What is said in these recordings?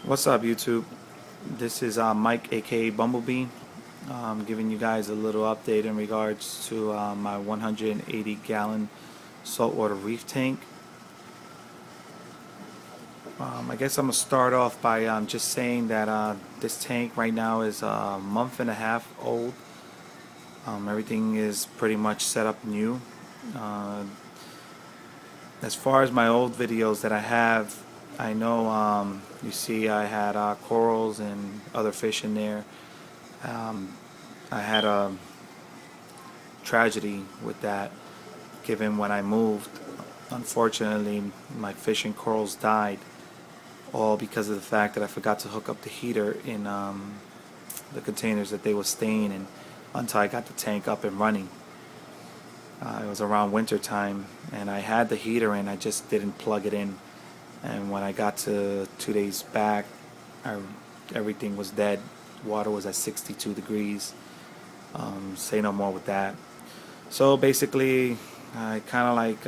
What's up, YouTube? This is Mike, aka Bumblebee, giving you guys a little update in regards to my 180-gallon saltwater reef tank. I guess I'm gonna start off by just saying that this tank right now is a month and a half old. Everything is pretty much set up new. Uh, as far as my old videos that I have, I know you see I had corals and other fish in there. Um, I had a tragedy with that, given when I moved. Unfortunately, my fish and corals died, all because of the fact that I forgot to hook up the heater in the containers that they were staying in until I got the tank up and running. It was around winter time, and I had the heater in, I just didn't plug it in. And when I got to 2 days back, I, everything was dead. Water was at 62 degrees. Say no more with that. So basically, I kind of like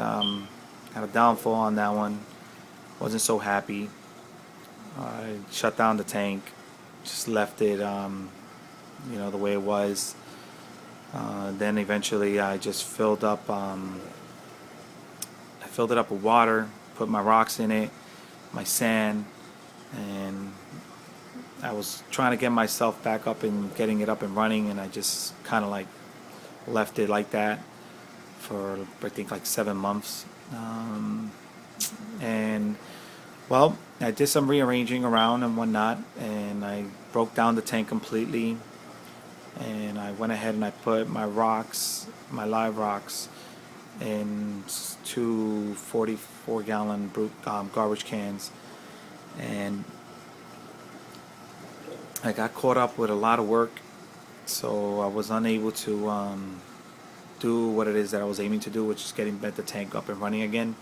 had a downfall on that one. Wasn't so happy. I shut down the tank, just left it, the way it was. Then eventually, I just filled up. I filled it up with water, put my rocks in it, my sand, and I was trying to get myself back up and getting it up and running, and I just kind of like left it like that for I think like 7 months. And well, I did some rearranging around and whatnot, and I broke down the tank completely, and I went ahead and I put my rocks, my live rocks, in two 44-gallon garbage cans, and I got caught up with a lot of work, so I was unable to do what it is that I was aiming to do, which is getting the tank up and running again.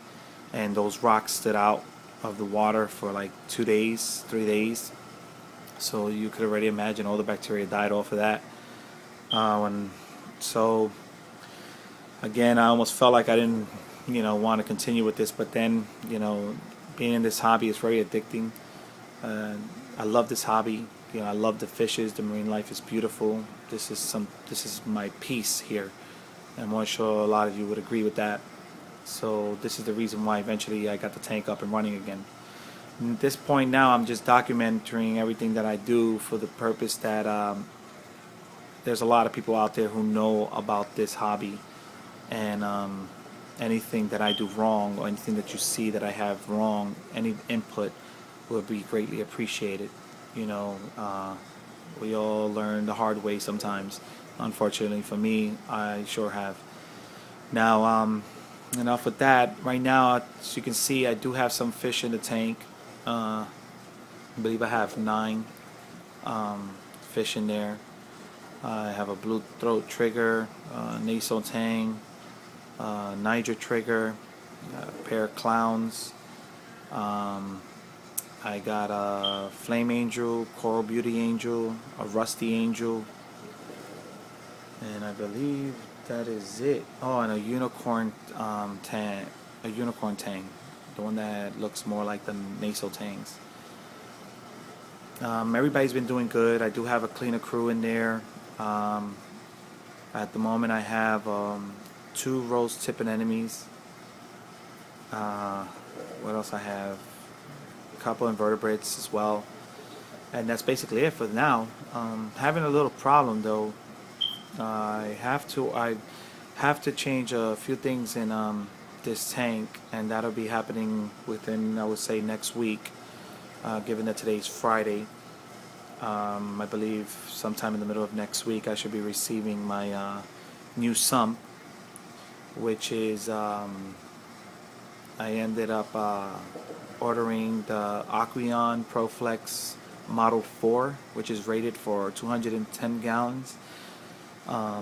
And those rocks stood out of the water for like 2 days, 3 days. So you could already imagine all the bacteria died off of that. So again, I almost felt like I didn't, want to continue with this. But then, being in this hobby is very addicting. I love this hobby. I love the fishes. The marine life is beautiful. This is my peace here. And I'm sure a lot of you would agree with that. So this is the reason why eventually I got the tank up and running again. At this point now, I'm just documenting everything that I do for the purpose that there's a lot of people out there who know about this hobby, and anything that I do wrong or anything that you see that I have wrong, any input will be greatly appreciated. We all learn the hard way sometimes. Unfortunately for me, I sure have. Now, enough with that. Right now, as you can see, I do have some fish in the tank. I believe I have 9 fish in there. I have a blue throat trigger, nasal tang, Niger trigger, a pair of clowns. I got a flame angel, coral beauty angel, a rusty angel, and I believe that is it. Oh, and a unicorn tang, the one that looks more like the nasal tangs. Everybody's been doing good. I do have a cleaner crew in there. At the moment, I have 2 rose tip anemones. What else I have? A couple invertebrates as well, and that's basically it for now. Having a little problem though. I have to change a few things in this tank, and that'll be happening within, I would say, next week. Given that today's Friday, I believe sometime in the middle of next week I should be receiving my new sump, which is I ended up ordering the Aqueon ProFlex Model 4, which is rated for 210 gallons. I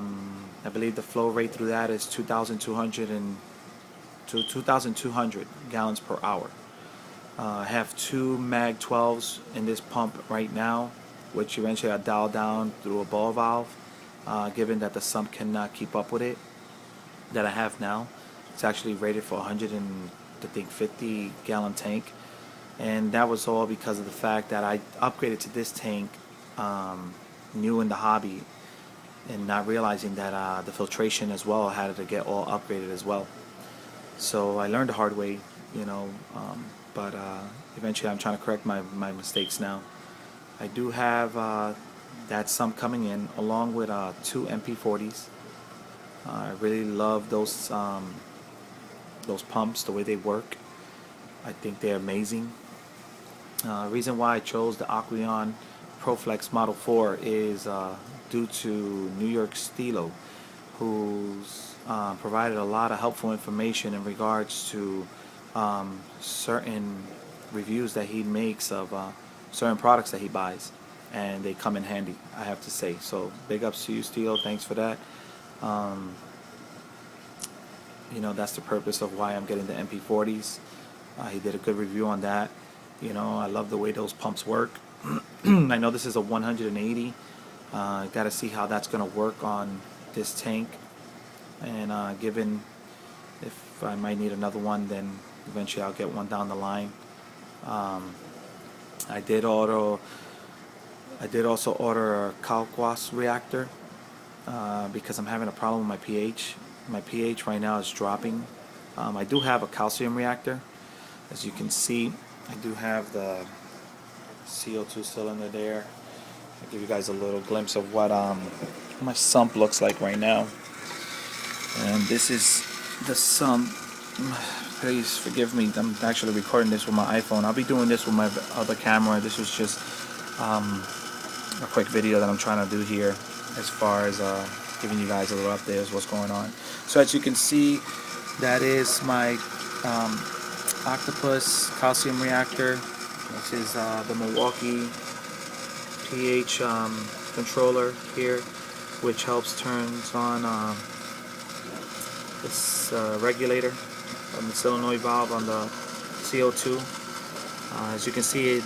believe the flow rate through that is 2,200 gallons per hour. I have 2 Mag 12s in this pump right now, which eventually I'll dial down through a ball valve, given that the sump cannot keep up with it that I have now. It's actually rated for 150 gallon tank. and that was all because of the fact that I upgraded to this tank new in the hobby, and not realizing that the filtration as well had to get all upgraded as well. So I learned the hard way, you know, but eventually I'm trying to correct my mistakes now. I do have that sump coming in along with 2 MP40s. I really love those pumps, the way they work. I think they're amazing. Reason why I chose the Aqueon ProFlex Model 4 is due to New York Stilo, who's provided a lot of helpful information in regards to certain reviews that he makes of certain products that he buys, and they come in handy, I have to say. So big ups to you, Stilo. Thanks for that. You know, that's the purpose of why I'm getting the MP40s. He did a good review on that. You know, I love the way those pumps work. I know this is a 180. Got to see how that's going to work on this tank, and given if I might need another one, then eventually I'll get one down the line. I did also order a Calquas reactor because I'm having a problem with my pH. My pH right now is dropping. I do have a calcium reactor. As you can see, I do have the CO2 cylinder there. I'll give you guys a little glimpse of what my sump looks like right now. And this is the sump. Please forgive me, I'm actually recording this with my iPhone. I'll be doing this with my other camera. This was just a quick video that I'm trying to do here as far as giving you guys a little update of what's going on. So as you can see, that is my Octopus calcium reactor, which is the Milwaukee pH controller here, which helps turns on this regulator on the solenoid valve on the CO2. As you can see,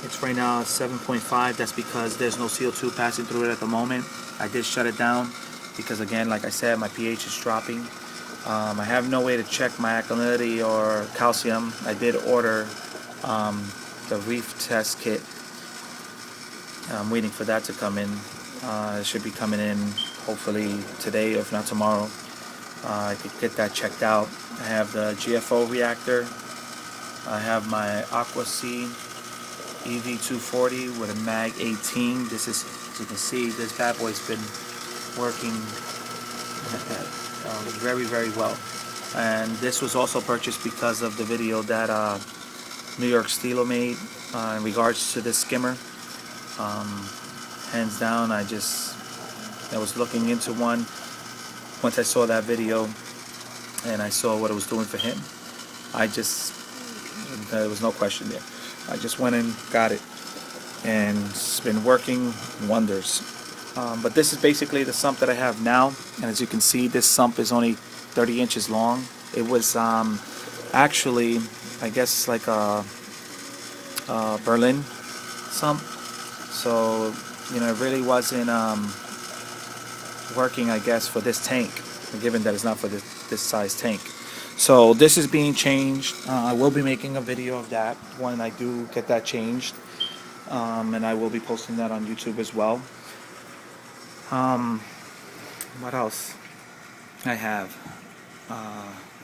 it's right now 7.5. That's because there's no CO2 passing through it at the moment. I did shut it down because, again, like I said, my pH is dropping. I have no way to check my alkalinity or calcium. I did order the Reef test kit. I'm waiting for that to come in. It should be coming in hopefully today, if not tomorrow. I could get that checked out. I have the GFO reactor. I have my AquaC EV240 with a mag 18. This is, as you can see, this bad boy's been working very, very well. And this was also purchased because of the video that New York Stilo made in regards to this skimmer. Hands down, I was looking into one once I saw that video and I saw what it was doing for him. There was no question there. I just went and got it, and it's been working wonders. But this is basically the sump that I have now, and as you can see, this sump is only 30 inches long. It was actually, I guess, like a Berlin sump, so you know, it really wasn't working, I guess, for this tank, given that it's not for this size tank. So this is being changed. I will be making a video of that when I do get that changed, and I will be posting that on YouTube as well. What else? I have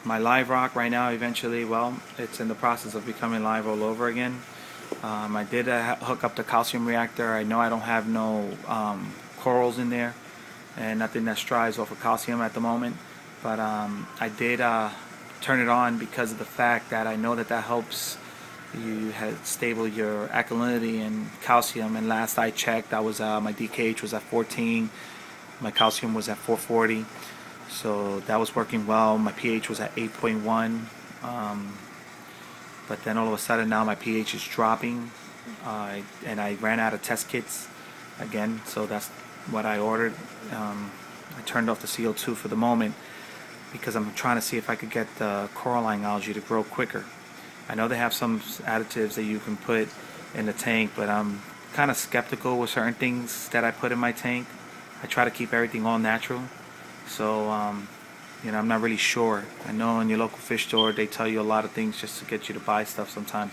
my live rock right now. Eventually, well, it's in the process of becoming live all over again. I did hook up the calcium reactor. I know I don't have no corals in there and nothing that strives off of calcium at the moment, but I did turn it on because of the fact that I know that helps you stable your alkalinity and calcium. And last I checked, that was my DKH was at 14, my calcium was at 440, so that was working well. My pH was at 8.1, but then all of a sudden now my pH is dropping, and I ran out of test kits again, so that's what I ordered. I turned off the CO2 for the moment because I'm trying to see if I could get the coralline algae to grow quicker. I know they have some additives that you can put in the tank, but I'm kind of skeptical with certain things that I put in my tank. I try to keep everything all natural, so you know, I'm not really sure. I know in your local fish store they tell you a lot of things just to get you to buy stuff sometimes,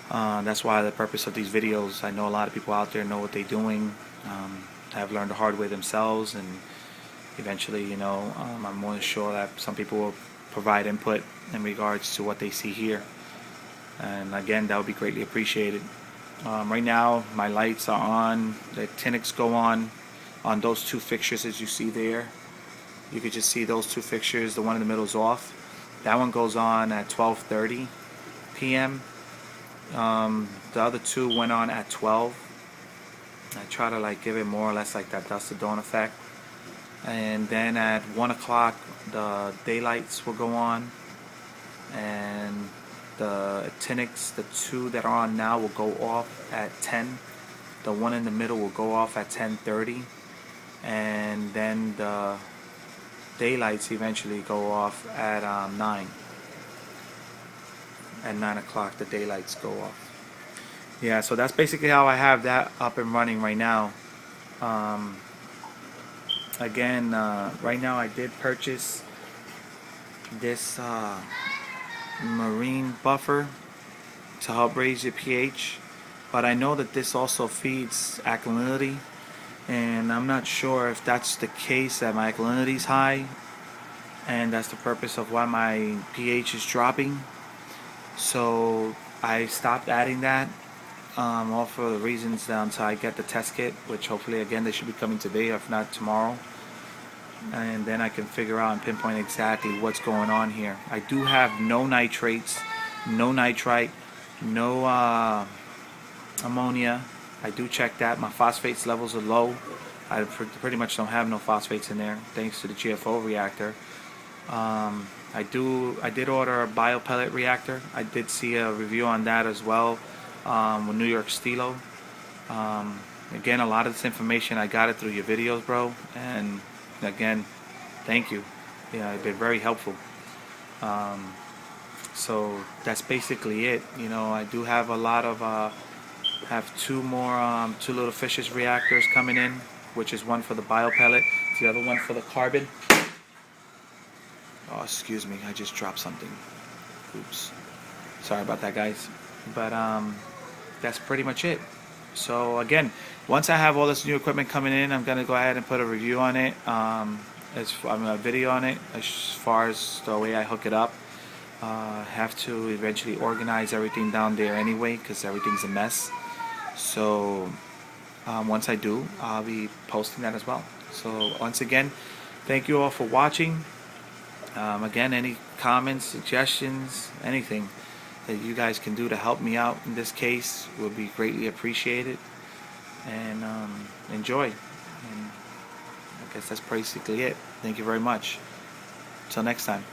That's why the purpose of these videos. I know a lot of people out there know what they're doing, have learned the hard way themselves, and eventually, you know, I'm more sure that some people will provide input in regards to what they see here. And again, that would be greatly appreciated. Right now, my lights are on. The actinics go on those two fixtures as you see there. You could just see those two fixtures. The one in the middle is off. That one goes on at 12:30 p.m. The other two went on at 12. I try to like give it more or less like that dusk to dawn effect. And then at 1 o'clock the daylights will go on, and the actinics, the two that are on now, will go off at 10. The one in the middle will go off at 10:30, and then the daylights eventually go off at 9. At 9 o'clock the daylights go off. Yeah, so that's basically how I have that up and running right now. Again, right now I did purchase this marine buffer to help raise your pH, but I know that this also feeds alkalinity, and I'm not sure if that's the case, that my alkalinity is high and that's the purpose of why my pH is dropping. So I stopped adding that, all for the reasons until I get the test kit, which hopefully again they should be coming today, or if not tomorrow, and then I can figure out and pinpoint exactly what's going on here. I do have no nitrates, no nitrite, no ammonia. I do check that. My phosphates levels are low. I pretty much don't have no phosphates in there thanks to the GFO reactor. I did order a biopellet reactor. I did see a review on that as well, with New York Stilo. Again, a lot of this information I got it through your videos, bro, and again, thank you. Yeah, it's been very helpful. So that's basically it. You know, I do have a lot of have two more two little fishes reactors coming in, which is one for the biopellet, the other one for the carbon. Oh, excuse me, I just dropped something. Oops. Sorry about that, guys. But that's pretty much it. So again, once I have all this new equipment coming in, I'm gonna go ahead and put a review on it. A video on it as far as the way I hook it up. Have to eventually organize everything down there anyway, because everything's a mess. So once I do, I'll be posting that as well. So once again, thank you all for watching. Again, any comments, suggestions, anything that you guys can do to help me out in this case will be greatly appreciated. And enjoy. And I guess that's basically it. Thank you very much. Till next time.